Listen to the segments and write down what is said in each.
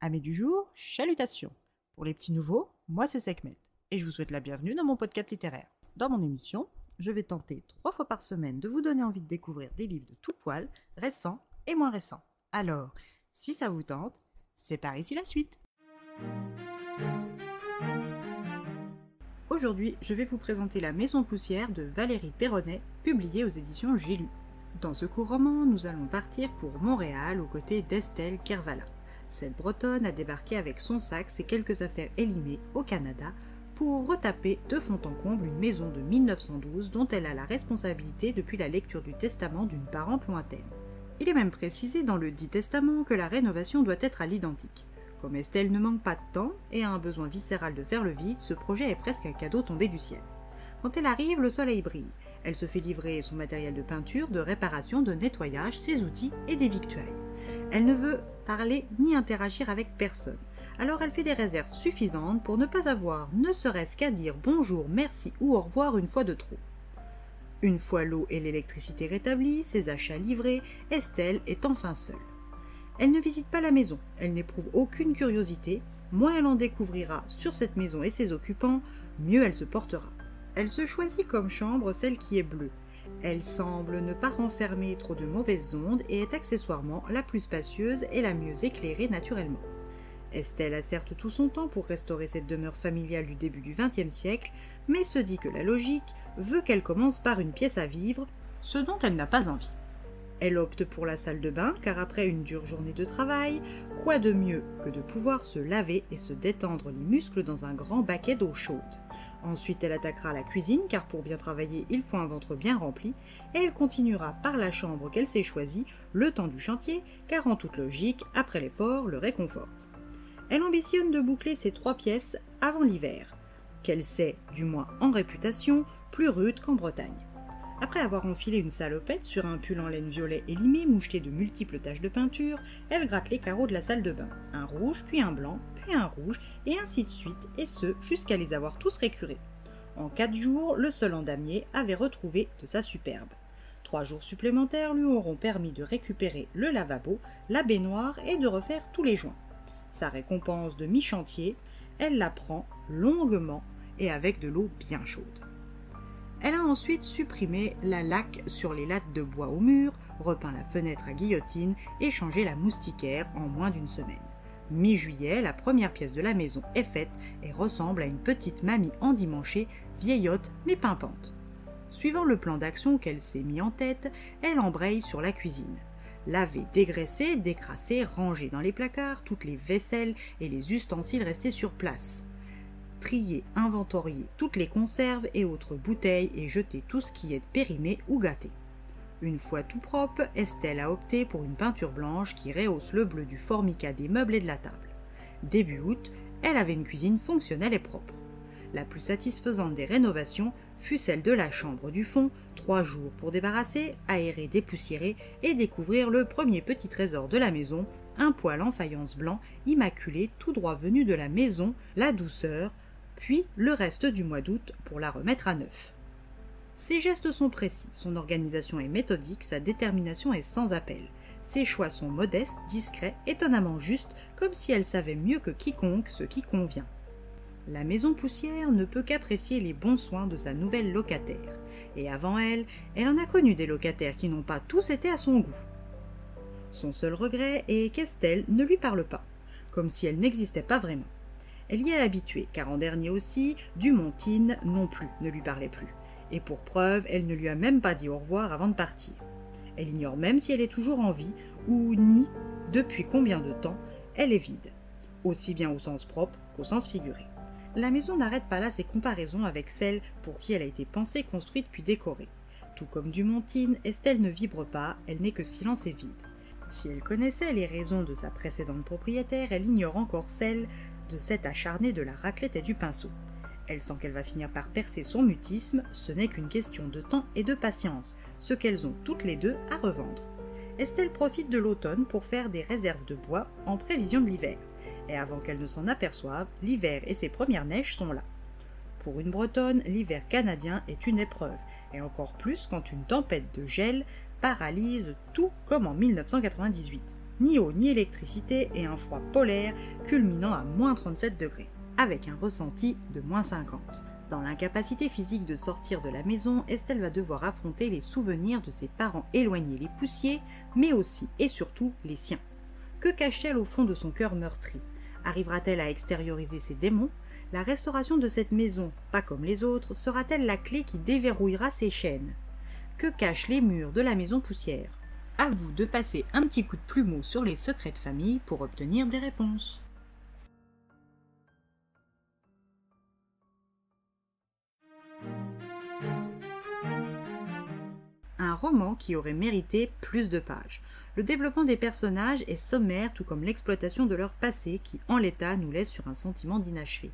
Amis du jour, chalutations. Pour les petits nouveaux, moi c'est Sekhmet et je vous souhaite la bienvenue dans mon podcast littéraire. Dans mon émission, je vais tenter 3 fois par semaine de vous donner envie de découvrir des livres de tout poil, récents et moins récents. Alors, si ça vous tente, c'est par ici la suite. Aujourd'hui, je vais vous présenter La Maison Poussière de Valérie Perronnet, publiée aux éditions J'ai lu. Dans ce court roman, nous allons partir pour Montréal aux côtés d'Estelle Kervala. Cette Bretonne a débarqué avec son sac, ses quelques affaires élimées au Canada pour retaper de fond en comble une maison de 1912 dont elle a la responsabilité depuis la lecture du testament d'une parente lointaine. Il est même précisé dans le dit testament que la rénovation doit être à l'identique. Comme Estelle ne manque pas de temps et a un besoin viscéral de faire le vide, ce projet est presque un cadeau tombé du ciel. Quand elle arrive, le soleil brille. Elle se fait livrer son matériel de peinture, de réparation, de nettoyage, ses outils et des victuailles. Elle ne veut parler ni interagir avec personne. Alors elle fait des réserves suffisantes pour ne pas avoir ne serait-ce qu'à dire bonjour, merci ou au revoir une fois de trop. Une fois l'eau et l'électricité rétablies, ses achats livrés, Estelle est enfin seule. Elle ne visite pas la maison, elle n'éprouve aucune curiosité, moins elle en découvrira sur cette maison et ses occupants, mieux elle se portera. Elle se choisit comme chambre celle qui est bleue. Elle semble ne pas renfermer trop de mauvaises ondes et est accessoirement la plus spacieuse et la mieux éclairée naturellement. Estelle a certes tout son temps pour restaurer cette demeure familiale du début du XXe siècle, mais se dit que la logique veut qu'elle commence par une pièce à vivre, ce dont elle n'a pas envie. Elle opte pour la salle de bain car après une dure journée de travail, quoi de mieux que de pouvoir se laver et se détendre les muscles dans un grand baquet d'eau chaude. Ensuite, elle attaquera la cuisine, car pour bien travailler, il faut un ventre bien rempli, et elle continuera par la chambre qu'elle s'est choisie, le temps du chantier, car en toute logique, après l'effort, le réconfort. Elle ambitionne de boucler ces 3 pièces avant l'hiver, qu'elle sait, du moins en réputation, plus rude qu'en Bretagne. Après avoir enfilé une salopette sur un pull en laine violet élimé moucheté de multiples taches de peinture, elle gratte les carreaux de la salle de bain, un rouge, puis un blanc, puis un rouge, et ainsi de suite, et ce, jusqu'à les avoir tous récurés. En 4 jours, le sol en damier avait retrouvé de sa superbe. 3 jours supplémentaires lui auront permis de récupérer le lavabo, la baignoire et de refaire tous les joints. Sa récompense de mi-chantier, elle la prend longuement et avec de l'eau bien chaude. Elle a ensuite supprimé la laque sur les lattes de bois au mur, repeint la fenêtre à guillotine et changé la moustiquaire en moins d'une semaine. Mi-juillet, la première pièce de la maison est faite et ressemble à une petite mamie endimanchée, vieillotte mais pimpante. Suivant le plan d'action qu'elle s'est mis en tête, elle embraye sur la cuisine. Laver, dégraisser, décrasser, ranger dans les placards toutes les vaisselles et les ustensiles restés sur place. Trier, inventorier toutes les conserves et autres bouteilles et jeter tout ce qui est périmé ou gâté. Une fois tout propre, Estelle a opté pour une peinture blanche qui rehausse le bleu du formica des meubles et de la table. Début août, elle avait une cuisine fonctionnelle et propre. La plus satisfaisante des rénovations fut celle de la chambre du fond, 3 jours pour débarrasser, aérer, dépoussiérer et découvrir le premier petit trésor de la maison, un poêle en faïence blanc, immaculé, tout droit venu de la maison, la douceur, puis le reste du mois d'août pour la remettre à neuf. Ses gestes sont précis, son organisation est méthodique, sa détermination est sans appel. Ses choix sont modestes, discrets, étonnamment justes, comme si elle savait mieux que quiconque ce qui convient. La maison poussière ne peut qu'apprécier les bons soins de sa nouvelle locataire. Et avant elle, elle en a connu des locataires qui n'ont pas tous été à son goût. Son seul regret est qu'Estelle ne lui parle pas, comme si elle n'existait pas vraiment. Elle y est habituée, car en dernier aussi, Dumontine non plus ne lui parlait plus. Et pour preuve, elle ne lui a même pas dit au revoir avant de partir. Elle ignore même si elle est toujours en vie, ou ni depuis combien de temps elle est vide, aussi bien au sens propre qu'au sens figuré. La maison n'arrête pas là ses comparaisons avec celle pour qui elle a été pensée, construite puis décorée. Tout comme Dumontine, Estelle ne vibre pas, elle n'est que silence et vide. Si elle connaissait les raisons de sa précédente propriétaire, elle ignore encore celles de cette acharnée de la raclette et du pinceau. Elle sent qu'elle va finir par percer son mutisme, ce n'est qu'une question de temps et de patience, ce qu'elles ont toutes les deux à revendre. Estelle profite de l'automne pour faire des réserves de bois en prévision de l'hiver, et avant qu'elle ne s'en aperçoive, l'hiver et ses premières neiges sont là. Pour une Bretonne, l'hiver canadien est une épreuve, et encore plus quand une tempête de gel paralyse tout comme en 1998. ni eau ni électricité et un froid polaire culminant à moins 37 degrés, avec un ressenti de moins 50. Dans l'incapacité physique de sortir de la maison, Estelle va devoir affronter les souvenirs de ses parents éloignés les poussiers, mais aussi et surtout les siens. Que cache-t-elle au fond de son cœur meurtri? Arrivera-t-elle à extérioriser ses démons? La restauration de cette maison, pas comme les autres, sera-t-elle la clé qui déverrouillera ses chaînes? Que cachent les murs de la maison poussière? À vous de passer un petit coup de plumeau sur les secrets de famille pour obtenir des réponses. Un roman qui aurait mérité plus de pages. Le développement des personnages est sommaire, tout comme l'exploitation de leur passé qui, en l'état, nous laisse sur un sentiment d'inachevé.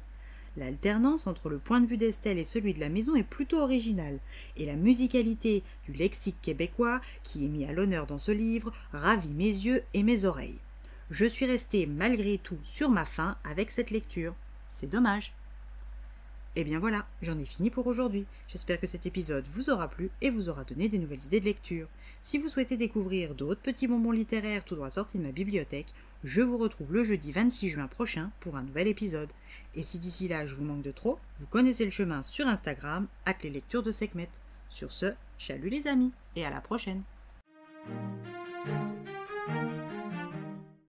L'alternance entre le point de vue d'Estelle et celui de la maison est plutôt originale, et la musicalité du lexique québécois, qui est mis à l'honneur dans ce livre, ravit mes yeux et mes oreilles. Je suis restée malgré tout sur ma faim avec cette lecture. C'est dommage. Et bien voilà, j'en ai fini pour aujourd'hui. J'espère que cet épisode vous aura plu et vous aura donné des nouvelles idées de lecture. Si vous souhaitez découvrir d'autres petits bonbons littéraires tout droit sortis de ma bibliothèque, je vous retrouve le jeudi 26 juin prochain pour un nouvel épisode. Et si d'ici là je vous manque de trop, vous connaissez le chemin sur Instagram, @leslectures de Sekhmet. Sur ce, chalut les amis, et à la prochaine.